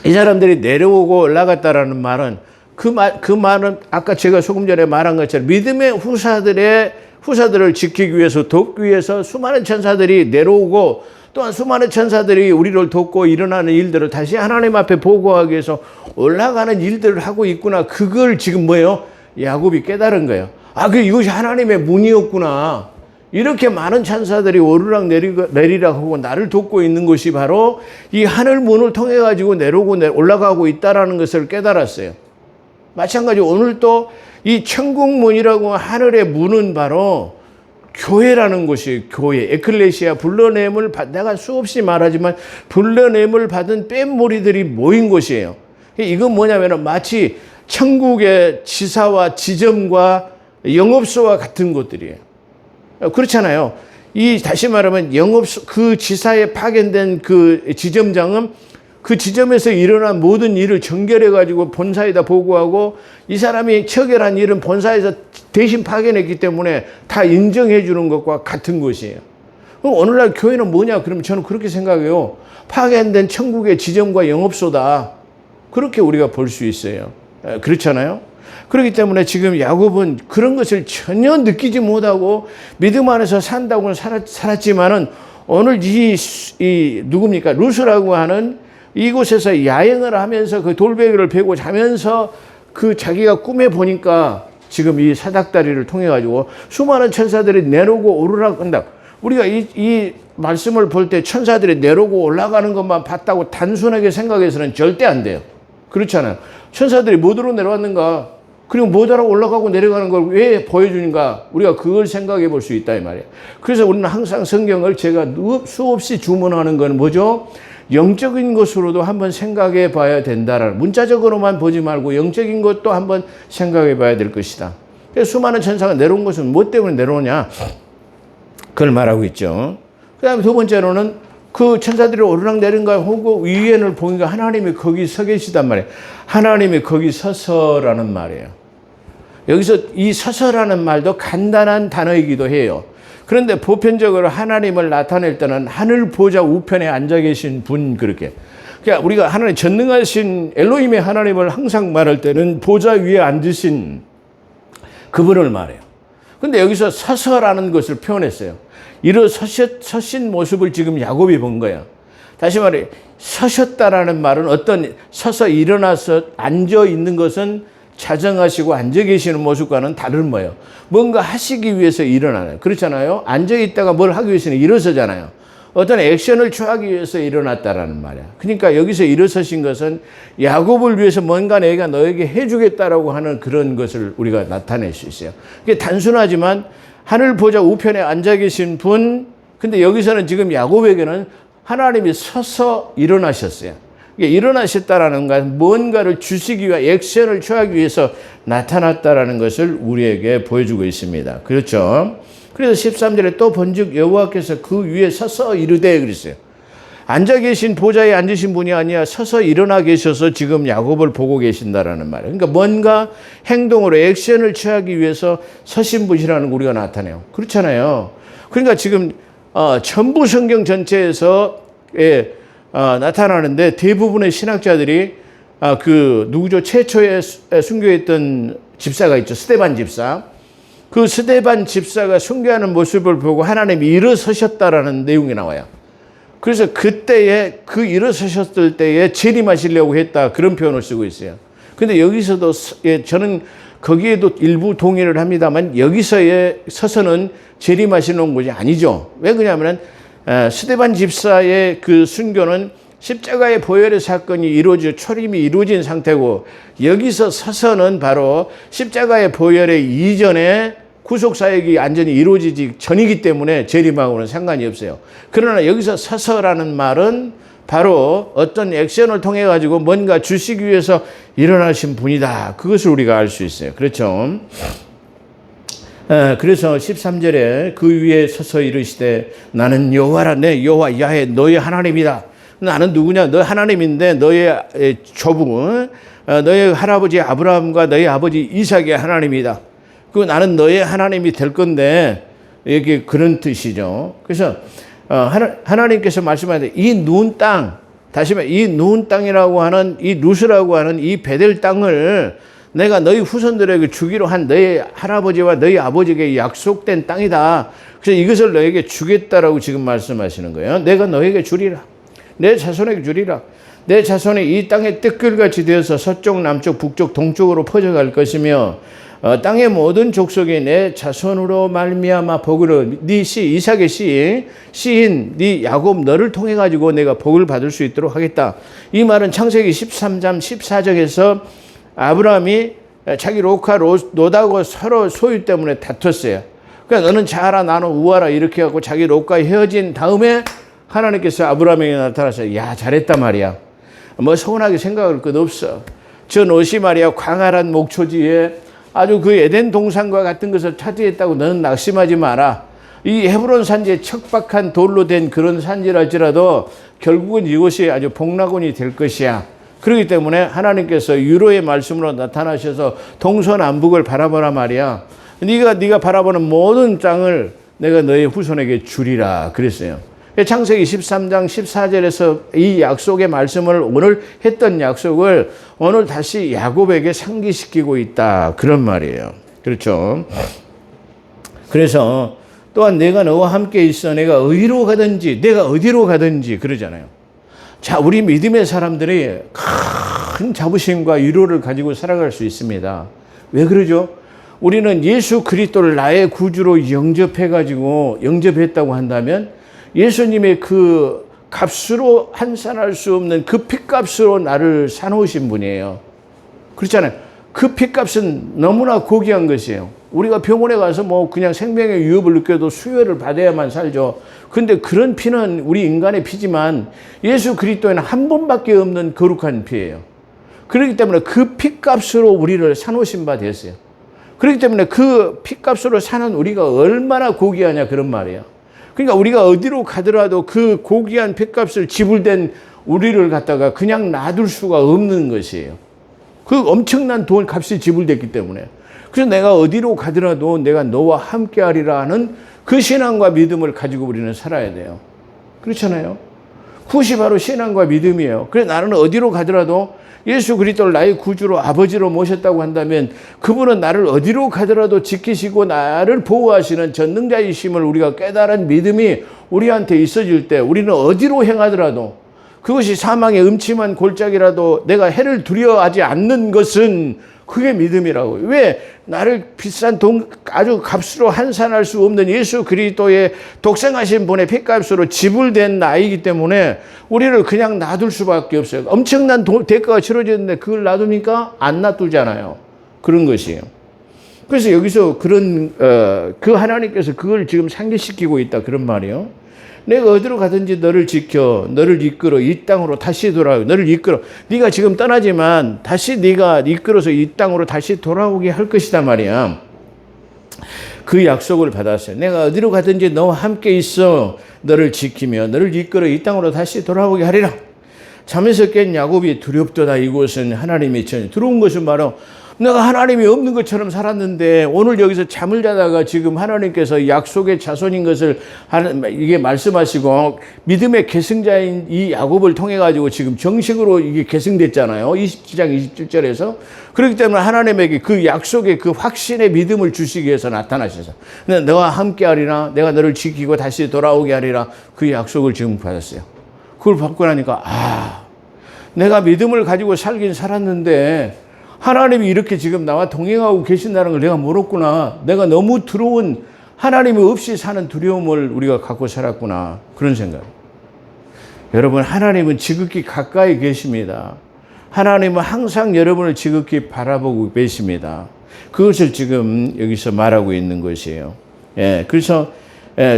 이 사람들이 내려오고 올라갔다라는 말은 그 말은 아까 제가 조금 전에 말한 것처럼 믿음의 후사들을 지키기 위해서 돕기 위해서 수많은 천사들이 내려오고 또한 수많은 천사들이 우리를 돕고 일어나는 일들을 다시 하나님 앞에 보고하기 위해서 올라가는 일들을 하고 있구나. 그걸 지금 뭐예요? 야곱이 깨달은 거예요. 이것이 하나님의 문이었구나. 이렇게 많은 천사들이 오르락 내리락 하고 나를 돕고 있는 것이 바로 이 하늘 문을 통해 가지고 내려오고 올라가고 있다라는 것을 깨달았어요. 마찬가지로 오늘 또 이 천국문이라고 하늘의 문은 바로 교회라는 곳이 교회, 에클레시아, 불러냄을 내가 수없이 말하지만 불러냄을 받은 뺀머리들이 모인 곳이에요. 이건 뭐냐면 마치 천국의 지사와 지점과 영업소와 같은 곳들이에요. 그렇잖아요. 다시 말하면 그 지사에 파견된 그 지점장은 그 지점에서 일어난 모든 일을 전결해 가지고 본사에다 보고하고 이 사람이 처결한 일은 본사에서 대신 파견했기 때문에 다 인정해 주는 것과 같은 것이에요. 그럼 오늘날 교회는 뭐냐? 그러면 저는 그렇게 생각해요. 파견된 천국의 지점과 영업소다. 그렇게 우리가 볼 수 있어요. 그렇잖아요. 그렇기 때문에 지금 야곱은 그런 것을 전혀 느끼지 못하고 믿음 안에서 산다고는 살았지만은 오늘 누굽니까? 루스라고 하는 이곳에서 야영을 하면서 그 돌베개를 베고 자면서 그 자기가 꿈에 보니까 지금 이 사닥다리를 통해 가지고 수많은 천사들이 내려오고 오르락 한다. 우리가 이 말씀을 볼 때 천사들이 내려오고 올라가는 것만 봤다고 단순하게 생각해서는 절대 안 돼요. 그렇잖아요. 천사들이 뭐로 내려왔는가? 그리고 뭐하러 올라가고 내려가는 걸 왜 보여주는가? 우리가 그걸 생각해 볼 수 있다 이 말이에요. 그래서 우리는 항상 성경을 제가 수없이 주문하는 건 뭐죠? 영적인 것으로도 한번 생각해 봐야 된다라는, 문자적으로만 보지 말고 영적인 것도 한번 생각해 봐야 될 것이다. 그래서 수많은 천사가 내려온 것은 뭐 때문에 내려오냐? 그걸 말하고 있죠. 그 다음에 두 번째로는 그 천사들이 오르락내린가 하고 위에를 보니까 하나님이 거기 서 계시단 말이에요. 하나님이 거기 서서라는 말이에요. 여기서 이 서서라는 말도 간단한 단어이기도 해요. 그런데 보편적으로 하나님을 나타낼 때는 하늘 보좌 우편에 앉아 계신 분, 그렇게. 그러니까 우리가 하나님 전능하신 엘로힘의 하나님을 항상 말할 때는 보좌 위에 앉으신 그분을 말해요. 근데 여기서 서서라는 것을 표현했어요. 일어서신 모습을 지금 야곱이 본 거야. 다시 말해, 서셨다라는 말은 서서 일어나서 앉아 있는 것은 자정하시고 앉아 계시는 모습과는 다른 거예요. 뭔가 하시기 위해서 일어나요. 그렇잖아요. 앉아 있다가 뭘 하기 위해서는 일어서잖아요. 어떤 액션을 취하기 위해서 일어났다라는 말이야. 그러니까 여기서 일어서신 것은 야곱을 위해서 뭔가 내가 너에게 해주겠다라고 하는 그런 것을 우리가 나타낼 수 있어요. 그게 단순하지만 하늘 보좌 우편에 앉아 계신 분, 근데 여기서는 지금 야곱에게는 하나님이 서서 일어나셨어요. 일어나셨다라는 건 뭔가를 주시기 위해 액션을 취하기 위해서 나타났다라는 것을 우리에게 보여주고 있습니다. 그렇죠? 그래서 13절에 또 본즉 여호와께서 그 위에 서서 이르되 그랬어요. 앉아 계신 보좌에 앉으신 분이 아니라 서서 일어나 계셔서 지금 야곱을 보고 계신다라는 말이에요. 그러니까 뭔가 행동으로 액션을 취하기 위해서 서신 분이라는 거 우리가 나타내요. 그렇잖아요. 그러니까 지금 전부 성경 전체에서 나타나는데 대부분의 신학자들이 누구죠? 최초에 순교했던 집사가 있죠. 스데반 집사. 그 스데반 집사가 순교하는 모습을 보고 하나님이 일어서셨다라는 내용이 나와요. 그래서 그때에 그 일어서셨을 때에 재림하시려고 했다. 그런 표현을 쓰고 있어요. 근데 여기서도 저는 거기에도 일부 동의를 합니다만 여기서의 서서는 재림하시는 것이 아니죠. 왜 그러냐면 스데반 집사의 그 순교는 십자가의 보혈의 사건이 초림이 이루어진 상태고 여기서 서서는 바로 십자가의 보혈의 이전에 구속사역이 완전히 이루어지기 전이기 때문에 재림하고는 상관이 없어요. 그러나 여기서 서서라는 말은 바로 어떤 액션을 통해 가지고 뭔가 주시기 위해서 일어나신 분이다. 그것을 우리가 알 수 있어요. 그렇죠? 그래서 13절에 그 위에 서서 이르시되 나는 여호와라 내 여호와 야훼 너의 하나님이다. 나는 누구냐? 너 하나님인데 너의 조부, 너의 할아버지 아브라함과 너의 아버지 이삭의 하나님이다. 그 나는 너의 하나님이 될 건데 이게 그런 뜻이죠. 그래서 하나님께서 말씀하는데 이 누운 땅, 다시 말해 이 누운 땅이라고 하는 이 루스라고 하는 이 베델 땅을 내가 너희 후손들에게 주기로 한 너희 할아버지와 너희 아버지에게 약속된 땅이다. 그래서 이것을 너에게 주겠다라고 지금 말씀하시는 거예요. 내가 너에게 주리라. 내 자손에게 주리라. 내 자손이 이 땅에 뜰끌같이 되어서 서쪽, 남쪽, 북쪽, 동쪽으로 퍼져갈 것이며 땅의 모든 족속이 내 자손으로 말미암아 복을 네 이삭의 씨인 네 야곱 너를 통해 가지고 내가 복을 받을 수 있도록 하겠다. 이 말은 창세기 13장 14절에서 아브라함이 자기 로카 롯하고 서로 소유 때문에 다퉜어요. 그러니까 너는 자라 나는 우하라 이렇게 하고 자기 롯과 헤어진 다음에 하나님께서 아브라함에게 나타나서 야 잘했단 말이야. 뭐 서운하게 생각할 것 없어. 저 롯이 말이야 광활한 목초지에 아주 그 에덴 동산과 같은 것을 차지했다고 너는 낙심하지 마라. 이 헤브론 산지에 척박한 돌로 된 그런 산지랄지라도 결국은 이곳이 아주 복락원이 될 것이야. 그렇기 때문에 하나님께서 유로의 말씀으로 나타나셔서 동서남북을 바라보라 말이야. 네가 바라보는 모든 땅을 내가 너의 후손에게 주리라 그랬어요. 창세기 13장 14절에서 이 약속의 말씀을 오늘 했던 약속을 오늘 다시 야곱에게 상기시키고 있다. 그런 말이에요. 그렇죠. 그래서 또한 내가 너와 함께 있어 내가 어디로 가든지 내가 어디로 가든지 그러잖아요. 자, 우리 믿음의 사람들이 큰 자부심과 위로를 가지고 살아갈 수 있습니다. 왜 그러죠? 우리는 예수 그리스도를 나의 구주로 영접했다고 한다면 예수님의 그 값으로 환산할 수 없는 그 핏값으로 나를 사놓으신 분이에요. 그렇잖아요. 그 핏값은 너무나 고귀한 것이에요. 우리가 병원에 가서 뭐 그냥 생명의 위협을 느껴도 수혈을 받아야만 살죠. 근데 그런 피는 우리 인간의 피지만 예수 그리스도에는 한 번밖에 없는 거룩한 피예요. 그렇기 때문에 그 핏값으로 우리를 사놓으신 바 됐어요. 그렇기 때문에 그 핏값으로 사는 우리가 얼마나 고귀하냐 그런 말이에요. 그러니까 우리가 어디로 가더라도 그 고귀한 핏값을 지불된 우리를 갖다가 그냥 놔둘 수가 없는 것이에요. 그 엄청난 돈 값이 지불됐기 때문에. 그래서 내가 어디로 가더라도 내가 너와 함께 하리라 하는 그 신앙과 믿음을 가지고 우리는 살아야 돼요. 그렇잖아요. 그것이 바로 신앙과 믿음이에요. 그래서 나는 어디로 가더라도 예수 그리스도를 나의 구주로 아버지로 모셨다고 한다면 그분은 나를 어디로 가더라도 지키시고 나를 보호하시는 전능자이심을 우리가 깨달은 믿음이 우리한테 있어질 때 우리는 어디로 행하더라도 그것이 사망의 음침한 골짜기라도 내가 해를 두려워하지 않는 것은 그게 믿음이라고. 왜? 나를 비싼 돈 아주 값으로 환산할 수 없는 예수 그리스도의 독생하신 분의 핏값으로 지불된 나이기 때문에 우리를 그냥 놔둘 수밖에 없어요. 엄청난 대가가 치러졌는데 그걸 놔둡니까? 안 놔두잖아요. 그런 것이에요. 그래서 여기서 그런 그 하나님께서 그걸 지금 상기시키고 있다 그런 말이에요. 내가 어디로 가든지 너를 지켜, 너를 이끌어 이 땅으로 다시 돌아오게, 너를 이끌어. 네가 지금 떠나지만 다시 네가 이끌어서 이 땅으로 다시 돌아오게 할 것이다 말이야. 그 약속을 받았어요. 내가 어디로 가든지 너와 함께 있어 너를 지키며 너를 이끌어 이 땅으로 다시 돌아오게 하리라. 잠에서 깬 야곱이 두렵도다. 이곳은 하나님이 전에 들어온 것은 바로 내가 하나님이 없는 것처럼 살았는데 오늘 여기서 잠을 자다가 지금 하나님께서 약속의 자손인 것을 이게 말씀하시고 믿음의 계승자인 이 야곱을 통해 가지고 지금 정식으로 이게 계승됐잖아요. 27장 27절에서. 그렇기 때문에 하나님에게 그 약속의 그 확신의 믿음을 주시기 위해서 나타나셔서 너와 함께 하리라. 내가 너를 지키고 다시 돌아오게 하리라. 그 약속을 지금 받았어요. 그걸 받고 나니까 내가 믿음을 가지고 살긴 살았는데 하나님이 이렇게 지금 나와 동행하고 계신다는 걸 내가 몰랐구나. 내가 너무 두려운 하나님이 없이 사는 두려움을 우리가 갖고 살았구나. 그런 생각. 여러분, 하나님은 지극히 가까이 계십니다. 하나님은 항상 여러분을 지극히 바라보고 계십니다. 그것을 지금 여기서 말하고 있는 것이에요. 그래서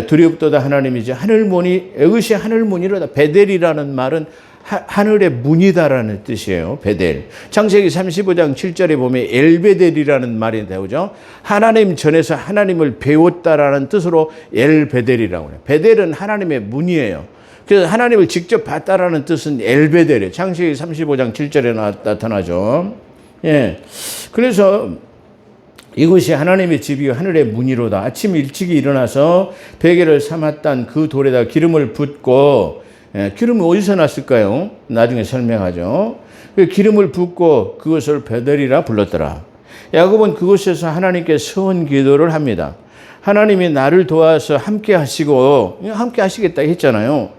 두렵도다 하나님이지 하늘문이, 이것이 하늘문이로다. 베델이라는 말은 하늘의 문이다라는 뜻이에요. 베델. 창세기 35장 7절에 보면 엘베델이라는 말이 나오죠. 하나님 전에서 하나님을 배웠다라는 뜻으로 엘베델이라고 해요. 베델은 하나님의 문이에요. 그래서 하나님을 직접 봤다라는 뜻은 엘베델이에요. 창세기 35장 7절에 나타나죠. 그래서 이것이 하나님의 집이 하늘의 문이로다. 아침 일찍이 일어나서 베개를 삼았단 그 돌에다 기름을 붓고, 기름은 어디서 났을까요? 나중에 설명하죠. 기름을 붓고 그것을 베델이라 불렀더라. 야곱은 그곳에서 하나님께 서원 기도를 합니다. 하나님이 나를 도와서 함께 하시고, 함께 하시겠다 했잖아요.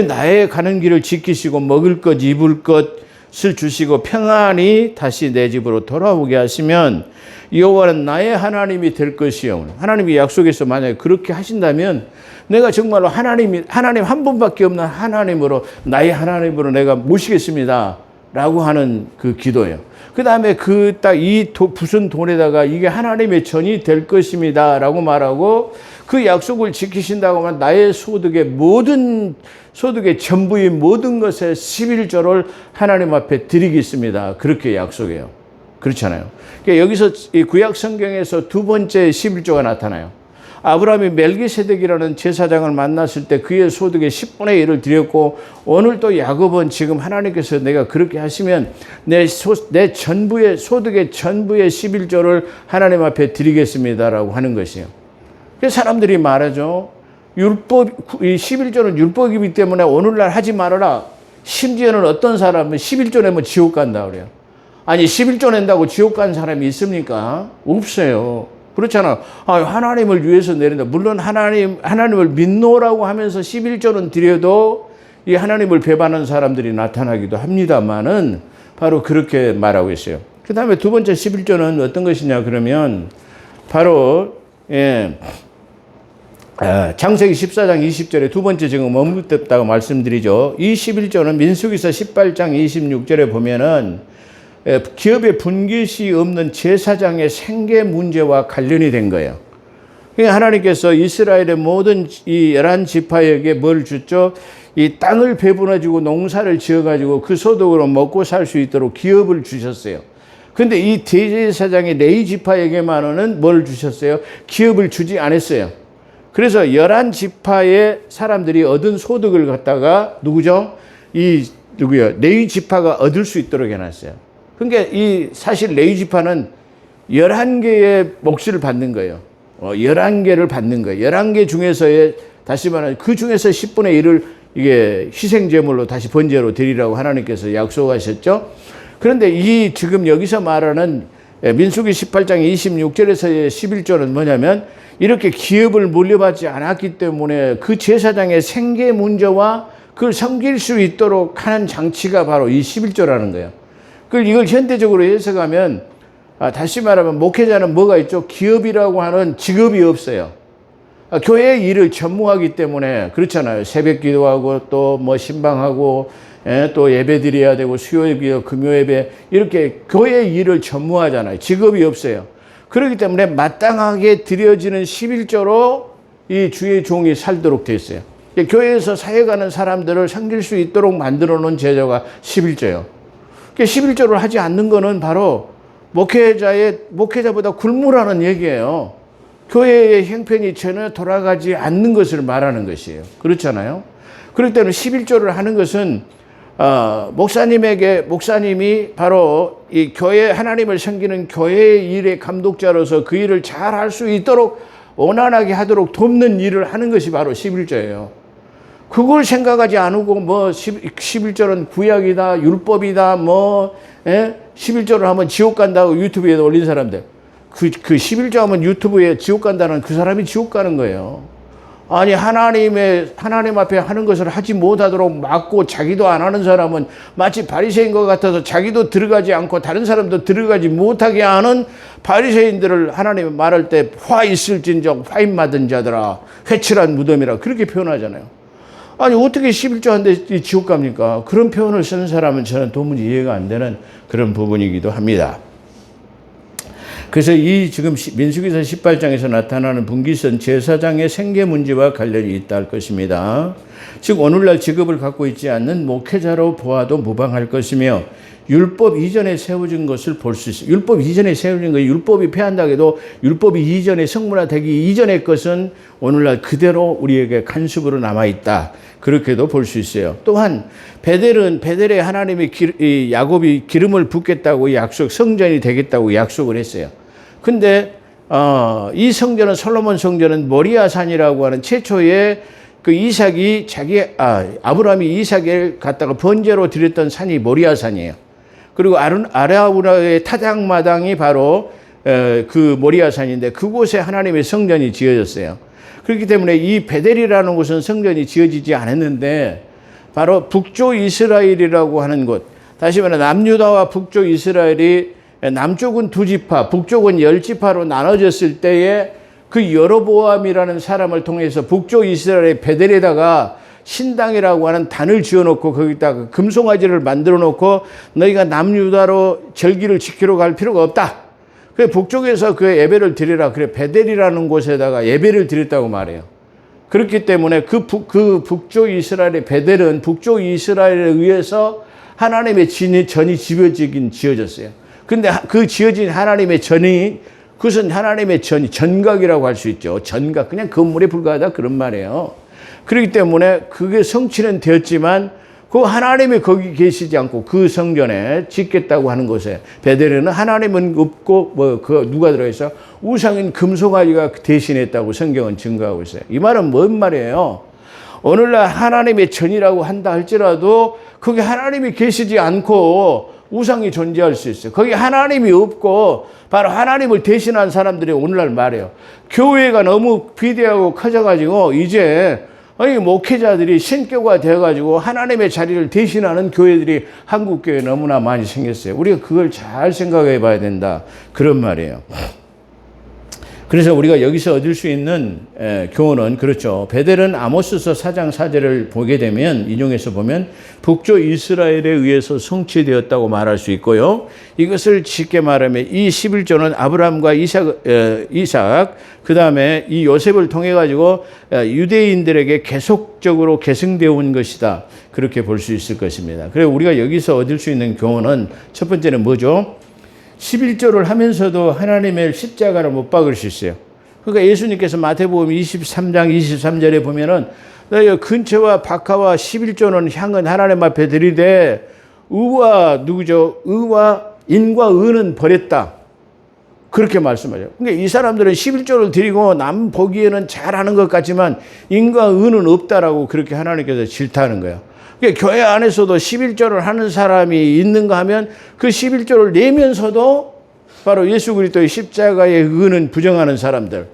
나의 가는 길을 지키시고 먹을 것 입을 것을 주시고 평안히 다시 내 집으로 돌아오게 하시면 여호와는 나의 하나님이 될 것이요. 하나님이 약속해서 만약에 그렇게 하신다면 내가 정말로 하나님 한 분밖에 없는 하나님으로, 나의 하나님으로 내가 모시겠습니다 라고 하는 그 기도예요. 그 다음에 딱 이 부순 돌에다가 이게 하나님의 전이 될 것입니다 라고 말하고, 그 약속을 지키신다고 하면 나의 소득의 전부인 모든 것의 11조를 하나님 앞에 드리겠습니다. 그렇게 약속해요. 그렇잖아요. 그러니까 여기서 이 구약 성경에서 두 번째 11조가 나타나요. 아브라함이 멜기세덱이라는 제사장을 만났을 때 그의 소득의 10분의 1을 드렸고, 오늘 또 야곱은 지금 하나님께서 내가 그렇게 하시면 내 전부의 소득의 전부의 11조를 하나님 앞에 드리겠습니다라고 하는 것이에요. 그래서 사람들이 말하죠. 이 11조는 율법이기 때문에 오늘날 하지 말아라. 심지어는 어떤 사람은 11조 내면 지옥 간다 그래요. 아니 11조 낸다고 지옥 간 사람이 있습니까? 없어요. 그렇잖아. 하나님을 위해서 내린다. 물론 하나님을 믿노라고 하면서 11조는 드려도 이 하나님을 배반하는 사람들이 나타나기도 합니다만은 바로 그렇게 말하고 있어요. 그 다음에 두 번째 11조는 어떤 것이냐 그러면 바로 창세기 14장 20절에 두 번째 지금 언급됐다고 말씀드리죠. 이 11조는 민수기서 18장 26절에 보면은 기업의 분깃이 없는 제사장의 생계 문제와 관련이 된 거예요. 그러니까 하나님께서 이스라엘의 모든 이 11지파에게 뭘 줬죠? 이 땅을 배분해주고 농사를 지어가지고 그 소득으로 먹고 살 수 있도록 기업을 주셨어요. 근데 이 대제사장의 레위 지파에게만은 뭘 주셨어요? 기업을 주지 않았어요. 그래서 11지파의 사람들이 얻은 소득을 갖다가 레위 지파가 얻을 수 있도록 해놨어요. 그러니까 사실 레위 지파는 11개의 몫을 받는 거예요. 11개를 받는 거예요. 11개 중에서의, 다시 말하면 그 중에서 10분의 1을 이게 희생제물로 다시 번제로 드리라고 하나님께서 약속하셨죠. 그런데 지금 여기서 말하는 민수기 18장 26절에서의 11조는 뭐냐면, 이렇게 기업을 물려받지 않았기 때문에 그 제사장의 생계 문제와 그걸 섬길 수 있도록 하는 장치가 바로 이 11조라는 거예요. 이걸 현대적으로 해석하면, 다시 말하면 목회자는 뭐가 있죠? 기업이라고 하는 직업이 없어요. 교회의 일을 전무하기 때문에 그렇잖아요. 새벽 기도하고 또 신방하고 또 예배 드려야 되고 수요예배, 금요예배 이렇게 교회의 일을 전무하잖아요. 직업이 없어요. 그렇기 때문에 마땅하게 드려지는 11조로 이 주의 종이 살도록 되어 있어요. 교회에서 사역하는 사람들을 섬길 수 있도록 만들어 놓은 제도가 11조예요. 11조를 하지 않는 것은 바로 목회자보다 굴무라는 얘기예요. 교회의 형편이 전혀 돌아가지 않는 것을 말하는 것이에요. 그렇잖아요. 그렇기 때문에 11조를 하는 것은 목사님이 바로 이 교회, 하나님을 섬기는 교회의 일의 감독자로서 그 일을 잘 할 수 있도록 원활하게 하도록 돕는 일을 하는 것이 바로 11조예요. 그걸 생각하지 않고 11조는 구약이다, 율법이다, 11조를 하면 지옥 간다고 유튜브에 올린 사람들. 그 11조 하면 유튜브에 지옥 간다는 그 사람이 지옥 가는 거예요. 아니 하나님 앞에 하는 것을 하지 못하도록 막고 자기도 안 하는 사람은 마치 바리새인 것 같아서 자기도 들어가지 않고 다른 사람도 들어가지 못하게 하는 바리새인들을 하나님이 말할 때 화 있을진정 화인 맞은 자들아 회칠한 무덤이라 그렇게 표현하잖아요. 아니 어떻게 11조 한데 지옥 갑니까? 그런 표현을 쓰는 사람은 저는 도무지 이해가 안 되는 그런 부분이기도 합니다. 그래서 이 지금 민수기서 18장에서 나타나는 분기선 제사장의 생계 문제와 관련이 있다 할 것입니다. 즉 오늘날 직업을 갖고 있지 않는 목회자로 보아도 무방할 것이며 율법 이전에 세워진 것을 볼 수 있어요. 율법 이전에 세워진 거 율법이 폐한다고 해도 율법이 이전에 성문화되기 이전의 것은 오늘날 그대로 우리에게 간습으로 남아있다. 그렇게도 볼 수 있어요. 또한 베델에 하나님이 야곱이 기름을 붓겠다고 약속, 성전이 되겠다고 약속을 했어요. 근데 이 성전은 솔로몬 성전은 모리아산이라고 하는 최초의 그 이삭이 아브라함이 이삭을 갖다가 번제로 드렸던 산이 모리아산이에요. 그리고 아라우라의 타작마당이 바로 그 모리아산인데 그곳에 하나님의 성전이 지어졌어요. 그렇기 때문에 이 베델이라는 곳은 성전이 지어지지 않았는데 바로 북쪽 이스라엘이라고 하는 곳, 다시 말해 남유다와 북쪽 이스라엘이 남쪽은 2지파, 북쪽은 10지파로 나눠졌을 때에 그 여로보암이라는 사람을 통해서 북쪽 이스라엘의 베델에다가 신당이라고 하는 단을 지어놓고 거기다가 금송아지를 만들어 놓고 너희가 남유다로 절기를 지키러 갈 필요가 없다. 그래 북쪽에서 그 예배를 드리라. 그래 베델이라는 곳에다가 예배를 드렸다고 말해요. 그렇기 때문에 그 북쪽 이스라엘의 베델은 북쪽 이스라엘에 의해서 하나님의 전이 지어졌어요. 근데 그 지어진 하나님의 전이 그것은 하나님의 전각이라고 할 수 있죠. 전각 그냥 건물에 불과하다 그런 말이에요. 그렇기 때문에 그게 성취는 되었지만 그 하나님이 거기 계시지 않고 그 성전에 짓겠다고 하는 곳에 베델에는 하나님은 없고 누가 들어가 있어? 우상인 금송아지가 대신했다고 성경은 증거하고 있어요. 이 말은 뭔 말이에요? 오늘날 하나님의 전이라고 한다 할지라도 거기 하나님이 계시지 않고 우상이 존재할 수 있어요. 거기 하나님이 없고 바로 하나님을 대신한 사람들이 오늘날 말해요. 교회가 너무 비대하고 커져가지고 이제 목회자들이 신교가 되어가지고 하나님의 자리를 대신하는 교회들이 한국교회에 너무나 많이 생겼어요. 우리가 그걸 잘 생각해 봐야 된다. 그런 말이에요. 그래서 우리가 여기서 얻을 수 있는 교훈은 그렇죠. 베델은 아모스서 4장 4절을 보게 되면 인용해서 보면 북쪽 이스라엘에 의해서 성취되었다고 말할 수 있고요. 이것을 쉽게 말하면 이 11조는 아브라함과 이삭 그 다음에 이 요셉을 통해 가지고 유대인들에게 계속적으로 계승되어 온 것이다. 그렇게 볼 수 있을 것입니다. 그래서 우리가 여기서 얻을 수 있는 교훈은 첫 번째는 뭐죠? 11조를 하면서도 하나님의 십자가를 못 박을 수 있어요. 그러니까 예수님께서 마태복음 23장 23절에 보면은 너희 근처와 박하와 11조는 향은 하나님 앞에 드리되 의와 인과 의는 버렸다. 그렇게 말씀하죠. 그러니까 이 사람들은 11조를 드리고 남 보기에는 잘하는 것 같지만 인과 의는 없다라고 그렇게 하나님께서 질타하는 거예요. 그러니까 교회 안에서도 11조를 하는 사람이 있는가 하면 그 11조를 내면서도 바로 예수 그리스도의 십자가의 의는 부정하는 사람들,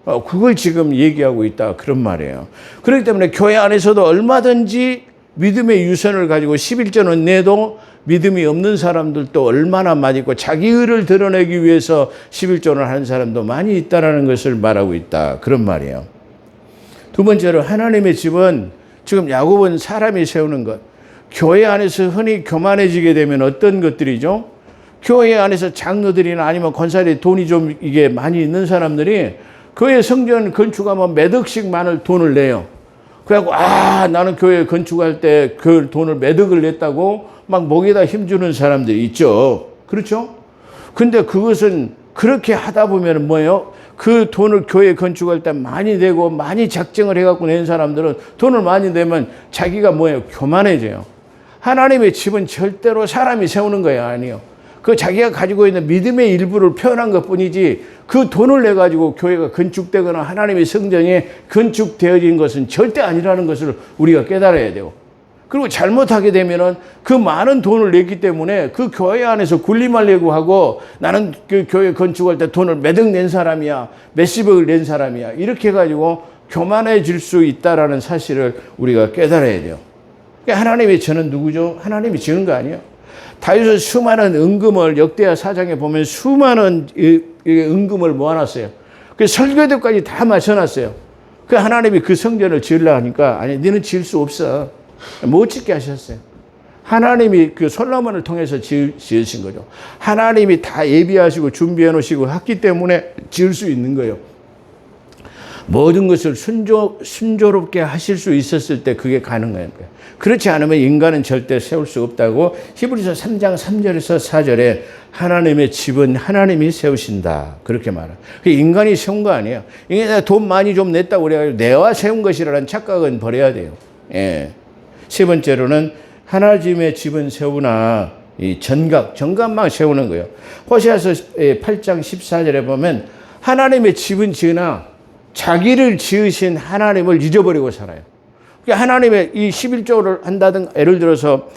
그걸 지금 얘기하고 있다 그런 말이에요. 그렇기 때문에 교회 안에서도 얼마든지 믿음의 유선을 가지고 11조는 내도 믿음이 없는 사람들도 얼마나 많이 있고 자기 의를 드러내기 위해서 11조를 하는 사람도 많이 있다는 것을 말하고 있다 그런 말이에요. 두 번째로 하나님의 집은 지금 야곱은 사람이 세우는 것. 교회 안에서 흔히 교만해지게 되면 어떤 것들이죠? 교회 안에서 장로들이나 아니면 권사들이 돈이 좀 이게 많이 있는 사람들이 교회 성전 건축하면 몇 억씩만을 돈을 내요. 그래갖고 나는 교회 건축할 때 그 돈을 몇 억을 냈다고 막 목에다 힘주는 사람들이 있죠. 그렇죠? 근데 그것은 그렇게 하다 보면 뭐예요? 그 돈을 교회 건축할 때 많이 내고 많이 작정을 해갖고 낸 사람들은 돈을 많이 내면 자기가 뭐예요? 교만해져요. 하나님의 집은 절대로 사람이 세우는 거예요. 아니요. 그 자기가 가지고 있는 믿음의 일부를 표현한 것 뿐이지 그 돈을 내가지고 교회가 건축되거나 하나님의 성전이 건축되어진 것은 절대 아니라는 것을 우리가 깨달아야 되고, 그리고 잘못하게 되면은 그 많은 돈을 냈기 때문에 그 교회 안에서 군림하려고 하고 나는 그 교회 건축할 때 돈을 몇억 낸 사람이야, 몇십억을 낸 사람이야 이렇게 해가지고 교만해질 수 있다라는 사실을 우리가 깨달아야 돼요. 그러니까 하나님이 저는 누구죠? 하나님이 지은 거 아니에요. 다윗은 수많은 은금을 역대하 4장에 보면 수많은 은금을 모아놨어요. 그 설교대까지 다 맞춰놨어요. 그 하나님이 그 성전을 지으려고 하니까 아니 너는 지을 수 없어. 못 짓게 하셨어요. 하나님이 그 솔로몬을 통해서 지으신 거죠. 하나님이 다 예비하시고 준비해 놓으시고 했기 때문에 지을 수 있는 거예요. 모든 것을 순조롭게 하실 수 있었을 때 그게 가능한 거예요. 그렇지 않으면 인간은 절대 세울 수 없다고 히브리서 3장 3절에서 4절에 하나님의 집은 하나님이 세우신다. 그렇게 말해요. 인간이 세운 거 아니에요. 인간이 돈 많이 좀 냈다고 그래가지고 내가 세운 것이라는 착각은 버려야 돼요. 예. 세 번째로는 하나님의 집은 세우나 이 정각만 세우는 거예요. 호세아서 8장 14절에 보면 하나님의 집은 지으나 자기를 지으신 하나님을 잊어버리고 살아요. 그러니까 하나님의 이 11조를 한다든가 예를 들어서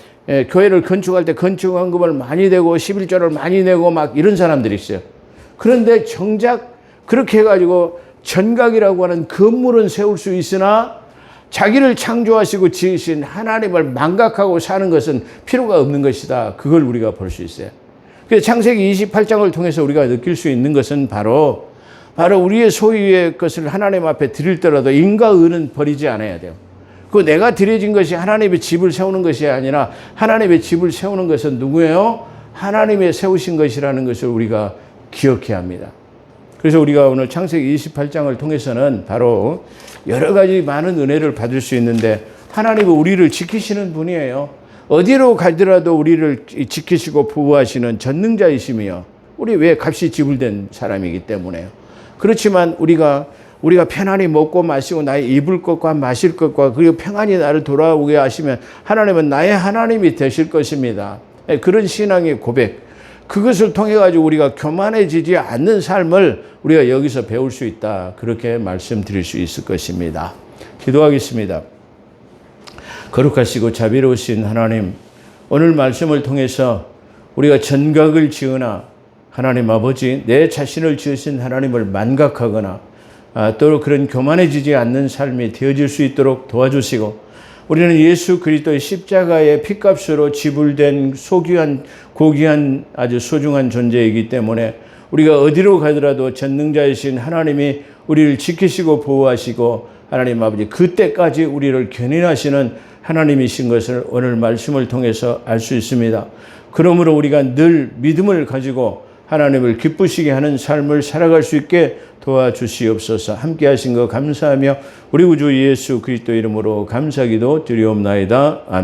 교회를 건축할 때 건축헌금을 많이 내고 11조를 많이 내고 막 이런 사람들이 있어요. 그런데 정작 그렇게 해가지고 전각이라고 하는 건물은 세울 수 있으나 자기를 창조하시고 지으신 하나님을 망각하고 사는 것은 필요가 없는 것이다. 그걸 우리가 볼 수 있어요. 그래서 창세기 28장을 통해서 우리가 느낄 수 있는 것은 바로 우리의 소유의 것을 하나님 앞에 드릴 때라도 인과 의는 버리지 않아야 돼요. 그 내가 드려진 것이 하나님의 집을 세우는 것이 아니라 하나님의 집을 세우는 것은 누구예요? 하나님의 세우신 것이라는 것을 우리가 기억해야 합니다. 그래서 우리가 오늘 창세기 28장을 통해서는 바로 여러 가지 많은 은혜를 받을 수 있는데 하나님은 우리를 지키시는 분이에요. 어디로 가더라도 우리를 지키시고 보호하시는 전능자이시며 우리 왜 값이 지불된 사람이기 때문에요. 그렇지만 우리가 편안히 먹고 마시고 나의 입을 것과 마실 것과 그리고 평안히 나를 돌아오게 하시면 하나님은 나의 하나님이 되실 것입니다. 그런 신앙의 고백, 그것을 통해 가지고 우리가 교만해지지 않는 삶을 우리가 여기서 배울 수 있다. 그렇게 말씀드릴 수 있을 것입니다. 기도하겠습니다. 거룩하시고 자비로우신 하나님, 오늘 말씀을 통해서 우리가 전각을 지으나 하나님 아버지, 내 자신을 지으신 하나님을 만각하거나 또 그런 교만해지지 않는 삶이 되어질 수 있도록 도와주시고 우리는 예수 그리스도의 십자가의 피값으로 지불된 소귀한 고귀한 아주 소중한 존재이기 때문에 우리가 어디로 가더라도 전능자이신 하나님이 우리를 지키시고 보호하시고 하나님 아버지 그때까지 우리를 견인하시는 하나님이신 것을 오늘 말씀을 통해서 알 수 있습니다. 그러므로 우리가 늘 믿음을 가지고 하나님을 기쁘시게 하는 삶을 살아갈 수 있게 도와주시옵소서. 함께 하신 거 감사하며 우리 구주 예수 그리스도 이름으로 감사기도 드리옵나이다. 아멘.